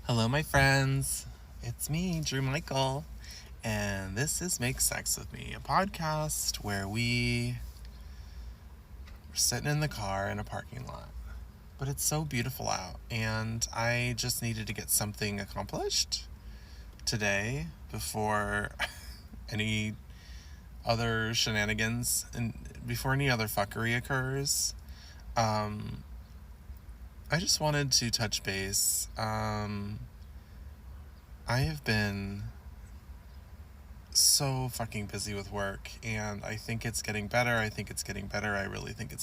Hello, my friends. It's me, Drew Michael, and this is Make Sex With Me, a podcast where we're sitting in the car in a parking lot. But it's so beautiful out, and I just needed to get something accomplished today before any other shenanigans and before any other fuckery occurs. I just wanted to touch base. I have been so fucking busy with work, and I think it's getting better. I really think it's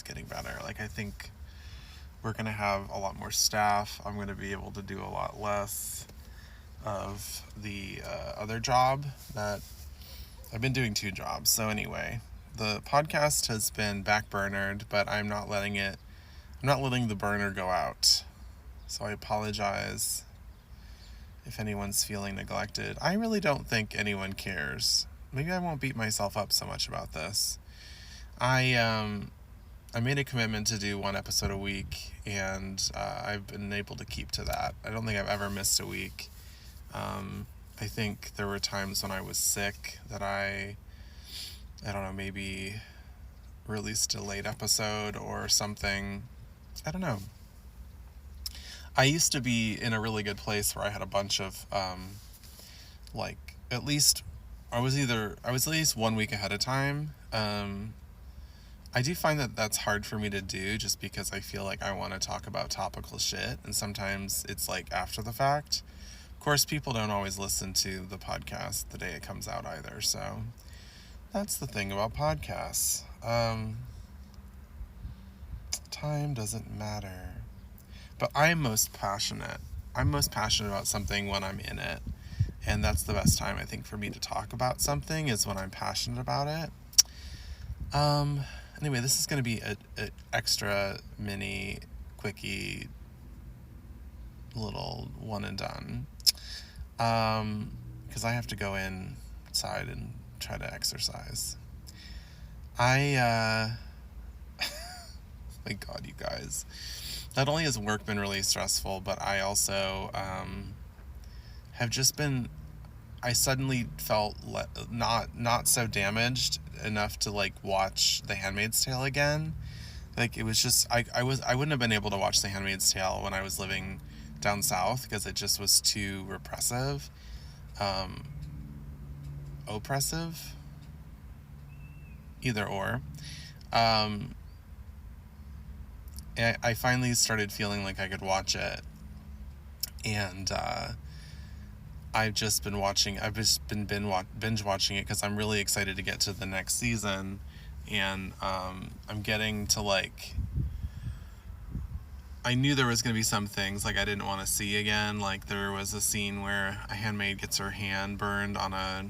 getting better. I think we're going to have a lot more staff. I'm going to be able to do a lot less of the other job that I've been doing 2 jobs. So anyway, the podcast has been backburnered, but I'm not letting the burner go out. So I apologize if anyone's feeling neglected. I really don't think anyone cares. Maybe I won't beat myself up so much about this. I made a commitment to do 1 episode a week, and I've been able to keep to that. I don't think I've ever missed a week. I think there were times when I was sick that I don't know, maybe released a late episode or something. I don't know. I used to be in a really good place where I had a bunch of, at least, I was at least 1 week ahead of time. I do find that that's hard for me to do just because I feel like I want to talk about topical shit, and sometimes it's after the fact. Of course, people don't always listen to the podcast the day it comes out either, so that's the thing about podcasts. Time doesn't matter. But I'm most passionate about something when I'm in it. And that's the best time, I think, for me to talk about something is when I'm passionate about it. Anyway, this is going to be an extra mini, quickie, little one and done. Because I have to go inside and try to exercise. My God, you guys. Not only has work been really stressful, but I also have just been. I suddenly felt not so damaged enough to watch The Handmaid's Tale again. It was just I wouldn't have been able to watch The Handmaid's Tale when I was living down south because it just was too repressive, oppressive, either or. I finally started feeling like I could watch it, and I've just been binge watching it because I'm really excited to get to the next season, and I'm getting to I knew there was going to be some things I didn't want to see again. There was a scene where a handmaid gets her hand burned on a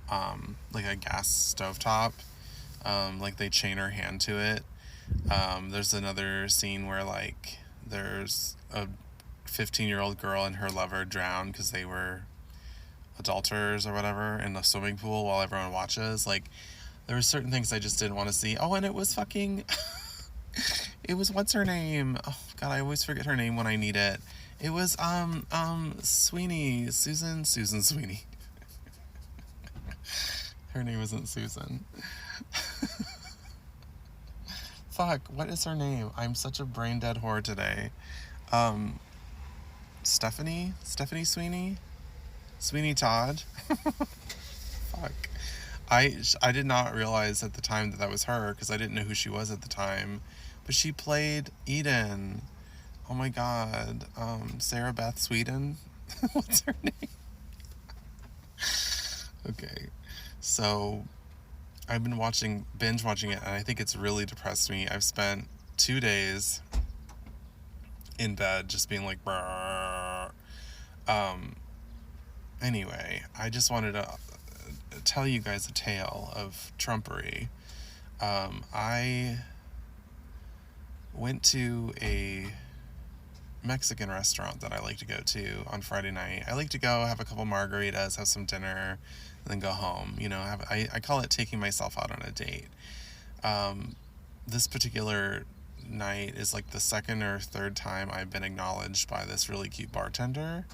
gas stovetop, they chain her hand to it. There's another scene where there's a 15-year-old girl and her lover drowned because they were adulterers or whatever in the swimming pool while everyone watches. There were certain things I just didn't want to see. Oh, and it was fucking it was, what's her name? Oh God, I always forget her name when I need it. It was Sweeney, Susan Sweeney. Her name isn't Susan. Fuck, what is her name? I'm such a brain dead whore today. Stephanie Sweeney? Sweeney Todd? Fuck. I did not realize at the time that was her because I didn't know who she was at the time. But she played Eden. Oh my God. Sarah Beth Sweden? What's her name? Okay. So I've been binge watching it, and I think it's really depressed me. I've spent 2 days in bed just being brrr. Anyway, I just wanted to tell you guys a tale of Trumpery. I went to a Mexican restaurant that I like to go to on Friday night. I like to go have a couple margaritas, have some dinner, and then go home. I call it taking myself out on a date. This particular night is like the second or third time I've been acknowledged by this really cute bartender.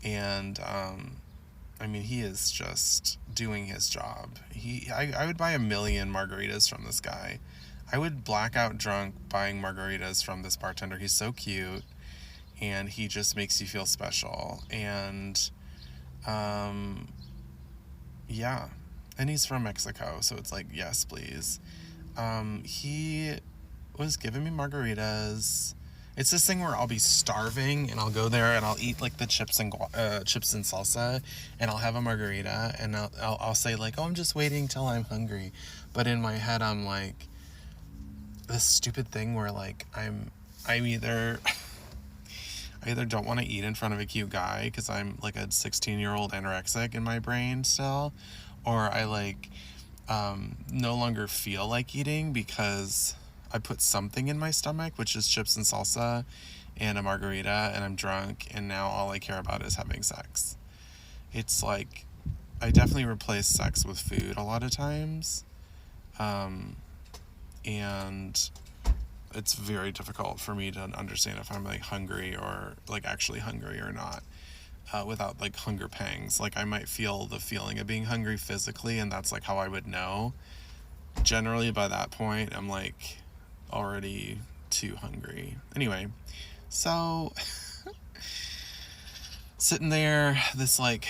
And I mean, he is just doing his job. I would buy 1,000,000 margaritas from this guy. I would black out drunk buying margaritas from this bartender. He's so cute, and he just makes you feel special. And yeah, and he's from Mexico, so it's like, yes, please. He was giving me margaritas. It's this thing where I'll be starving and I'll go there and I'll eat like the chips and salsa, and I'll have a margarita, and I'll say like, oh, I'm just waiting till I'm hungry, but in my head I'm like, this stupid thing where like I'm either I either don't want to eat in front of a cute guy because I'm like a 16-year-old anorexic in my brain still, or I like no longer feel like eating because I put something in my stomach, which is chips and salsa and a margarita, and I'm drunk, and now all I care about is having sex. It's like, I definitely replace sex with food a lot of times. And it's very difficult for me to understand if I'm like hungry or like actually hungry or not, without like hunger pangs. Like I might feel the feeling of being hungry physically, and that's like how I would know. Generally by that point I'm like already too hungry. Anyway, so sitting there, this like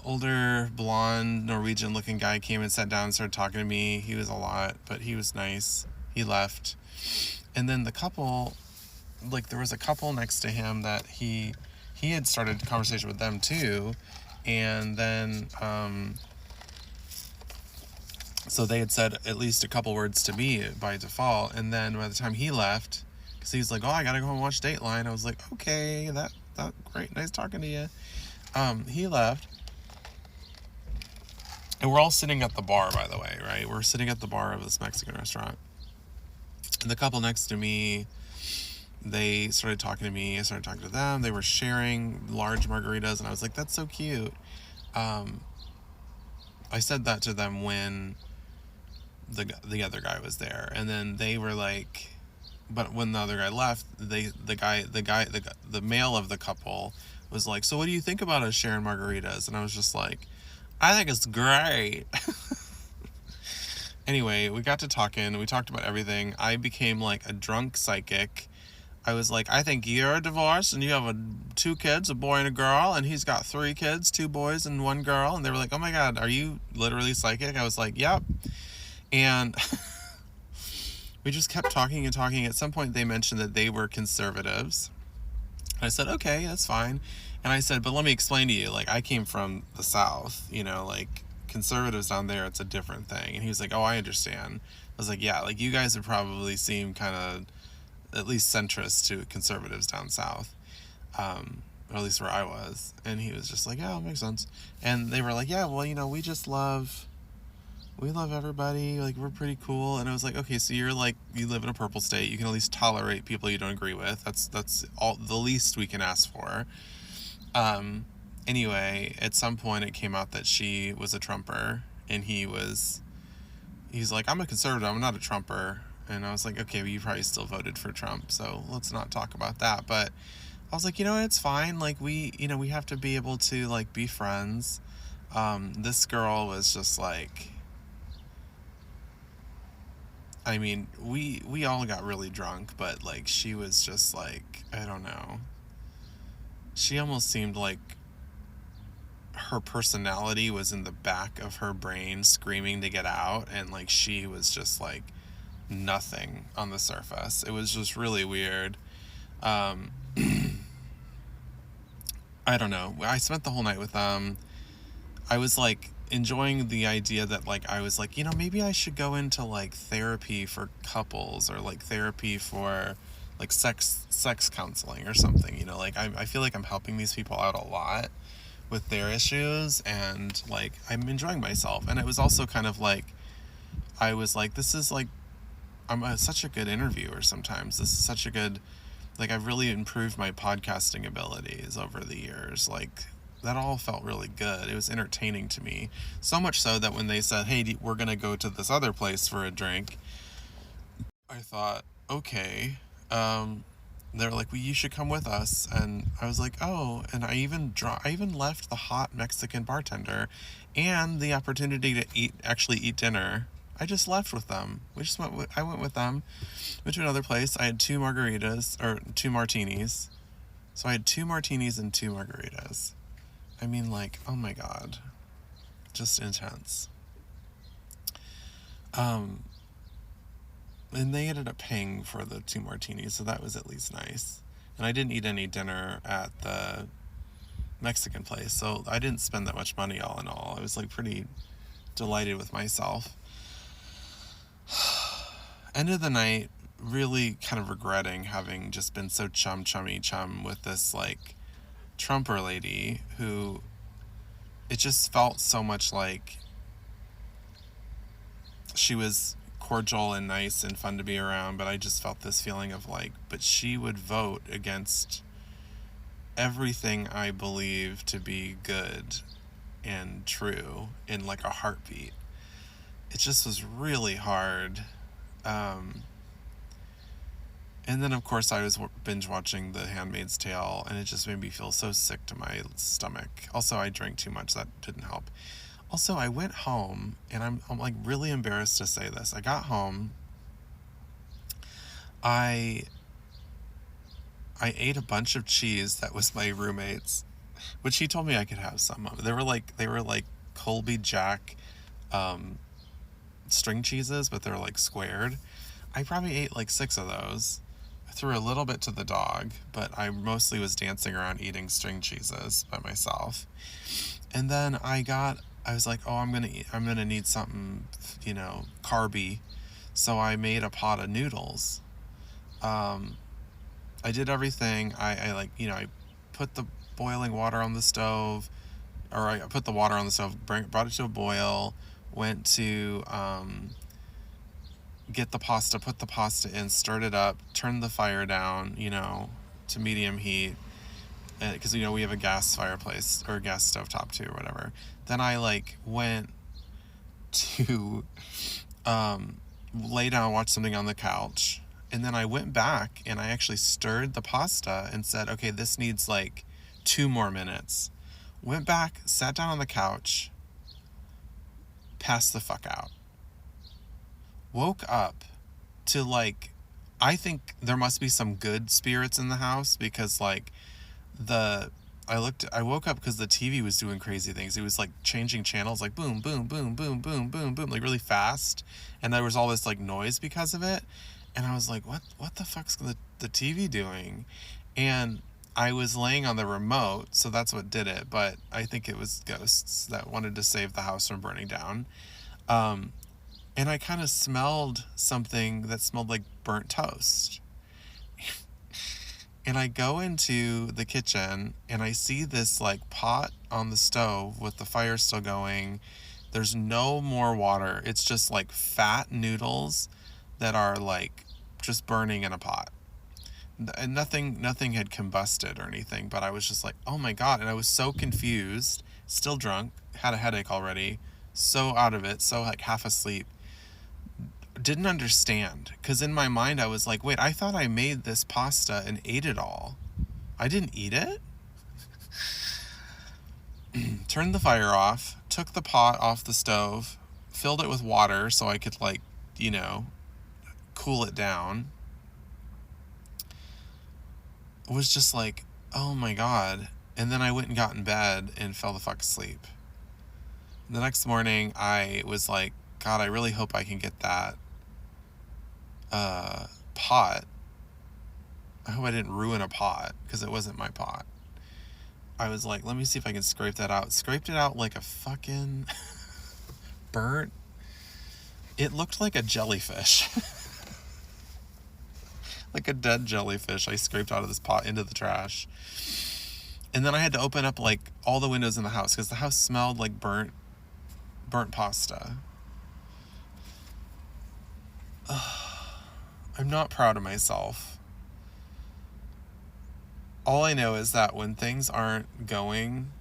older blonde Norwegian looking guy came and sat down and started talking to me. He was a lot, but he was nice. He left, and then the couple, like there was a couple next to him that he had started a conversation with them too, and then so they had said at least a couple words to me by default, and then by the time he left, because he's like, oh, I gotta go and watch Dateline, I was like, okay, that great, nice talking to you. He left, and we're all sitting at the bar, by the way, right? We're sitting at the bar of this Mexican restaurant, and the couple next to me, they started talking to me, I started talking to them, they were sharing large margaritas, and I was like, that's so cute. I said that to them when the other guy was there, and then they were like, but when the other guy left, the male of the couple was like, so what do you think about us sharing margaritas? And I was just like, I think it's great. Anyway, we got to talking, we talked about everything. I became like a drunk psychic. I was like, I think you're divorced and you have 2 kids, a boy and a girl, and he's got 3 kids, 2 boys and 1 girl. And they were like, oh my God, are you literally psychic? I was like, yep. And we just kept talking and talking. At some point they mentioned that they were conservatives. I said, okay, that's fine. And I said, but let me explain to you, like, I came from the South, you know, like, conservatives down there, it's a different thing. And he was like, oh, I understand. I was like, yeah, like, you guys would probably seem kind of at least centrist to conservatives down south, or at least where I was. And he was just like, yeah, it makes sense. And they were like, yeah, well, you know, we love everybody, like, we're pretty cool. And I was like, okay, so you're like, you live in a purple state, you can at least tolerate people you don't agree with. That's all the least we can ask for. Anyway, at some point it came out that she was a Trumper, and he's like, I'm a conservative, I'm not a Trumper. And I was like, okay, well, you probably still voted for Trump, so let's not talk about that. But I was like, you know what, it's fine. Like, we have to be able to, like, be friends. This girl was just like, I mean, we all got really drunk, but, like, she was just like, I don't know. She almost seemed like her personality was in the back of her brain screaming to get out, and, like, she was just, like, nothing on the surface. It was just really weird. I don't know. I spent the whole night with them. I was like enjoying the idea that, like, I was like, you know, maybe I should go into like therapy for couples, or like therapy for like sex counseling or something, you know, like I feel like I'm helping these people out a lot with their issues, and like I'm enjoying myself. And it was also kind of like, I was like, this is like, I'm such a good interviewer sometimes. This is such a good, like, I've really improved my podcasting abilities over the years. Like, that all felt really good. It was entertaining to me. So much so that when they said, hey, we're going to go to this other place for a drink, I thought, okay. They were like, well, you should come with us. And I was like, oh. And I even left the hot Mexican bartender and the opportunity to actually eat dinner. I just left with them. I went with them. Went to another place. I had 2 martinis. So I had 2 martinis and 2 margaritas. I mean, like, oh my God. Just intense. And they ended up paying for the 2 martinis, so that was at least nice. And I didn't eat any dinner at the Mexican place, so I didn't spend that much money all in all. I was like pretty delighted with myself. End of the night, really kind of regretting having just been so chum with this like Trumper lady who it just felt so much like she was cordial and nice and fun to be around, but I just felt this feeling of like, but she would vote against everything I believe to be good and true in like a heartbeat. It just was really hard. And then of course I was binge watching The Handmaid's Tale, and it just made me feel so sick to my stomach. Also, I drank too much, that didn't help. Also, I went home, and I'm like really embarrassed to say this. I got home. I ate a bunch of cheese that was my roommate's, which he told me I could have some of. They were like Colby Jack string cheeses, but they're like squared. I probably ate like 6 of those. I threw a little bit to the dog, but I mostly was dancing around eating string cheeses by myself. And then I was like, oh, I'm gonna need something, carby. So I made a pot of noodles. I did everything. I put the boiling water on the stove, or I put the water on the stove, brought it to a boil, went to get the pasta, put the pasta in, stirred it up, turned the fire down, to medium heat, because we have a gas fireplace or a gas stove top too or whatever. Then I went to lay down, watch something on the couch, and then I went back and I actually stirred the pasta and said, okay, this needs 2 more minutes. Went back, sat down on the couch, passed the fuck out. Woke up to I think there must be some good spirits in the house, because I woke up because the TV was doing crazy things. It was changing channels, boom, boom, boom, boom, boom, boom, boom, really fast. And there was all this noise because of it. And I was like, what the fuck's the TV doing? And I was laying on the remote, so that's what did it. But I think it was ghosts that wanted to save the house from burning down. And I kind of smelled something that smelled like burnt toast. And I go into the kitchen and I see this pot on the stove with the fire still going. There's no more water. It's just fat noodles that are just burning in a pot. And nothing had combusted or anything, but I was just like, oh my God. And I was so confused, still drunk, had a headache already, so out of it, so half asleep. Didn't understand, because in my mind I was like, wait, I thought I made this pasta and ate it all. I didn't eat it? Turned the fire off, took the pot off the stove, filled it with water so I could cool it down. It was just oh my God. And then I went and got in bed and fell the fuck asleep. The next morning I was like, God, I really hope I can get that pot. I hope I didn't ruin a pot, because it wasn't my pot. I was like, let me see if I can scrape that out. Scraped it out like a fucking burnt. It looked like a jellyfish. Like a dead jellyfish I scraped out of this pot into the trash. And then I had to open up all the windows in the house, because the house smelled like burnt pasta. I'm not proud of myself. All I know is that when things aren't going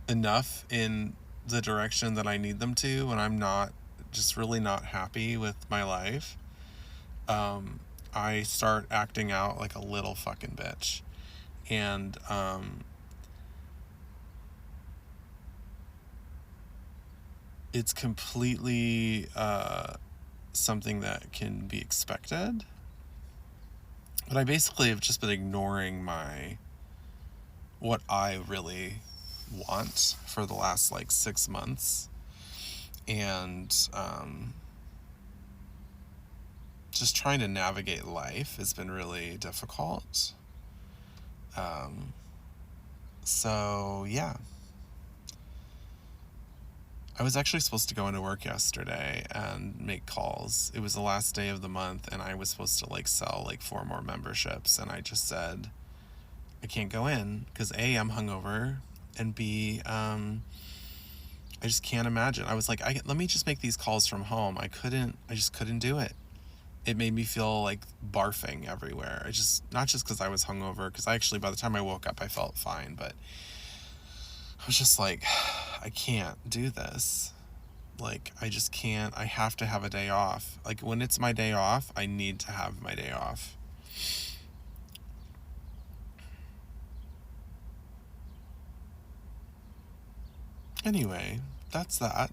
enough in the direction that I need them to, when I'm not, just really not happy with my life, I start acting out like a little fucking bitch. And it's completely something that can be expected. But I basically have just been ignoring what I really want for the last like 6 months. And just trying to navigate life has been really difficult. So yeah. I was actually supposed to go into work yesterday and make calls. It was the last day of the month, and I was supposed to like sell like 4 more memberships, and I just said I can't go in because A, I'm hungover, and B, I just can't imagine. I was like, let me just make these calls from home. I just couldn't do it. It made me feel like barfing everywhere. Not just because I was hungover, because by the time I woke up, I felt fine, but I was just like, I can't do this. Like, I just can't. I have to have a day off. Like, when it's my day off, I need to have my day off. Anyway, that's that.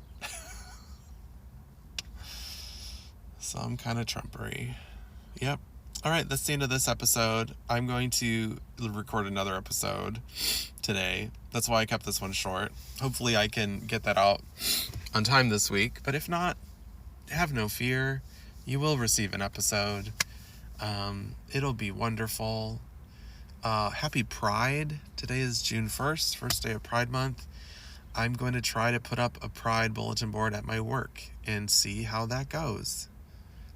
So I'm kind of Trumpery. Yep. All right, that's the end of this episode. I'm going to record another episode today. That's why I kept this one short. Hopefully I can get that out on time this week. But if not, have no fear. You will receive an episode. It'll be wonderful. Happy Pride. Today is June 1st, first day of Pride Month. I'm going to try to put up a Pride bulletin board at my work and see how that goes.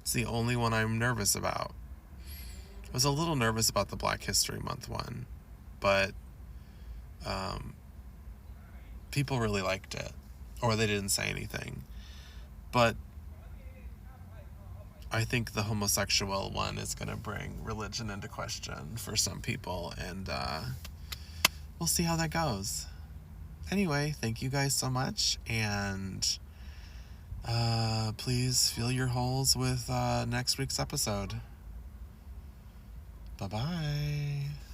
It's the only one I'm nervous about. I was a little nervous about the Black History Month one, but people really liked it, or they didn't say anything. But I think the homosexual one is going to bring religion into question for some people, and we'll see how that goes. Anyway, thank you guys so much, and please fill your holes with next week's episode. Bye-bye.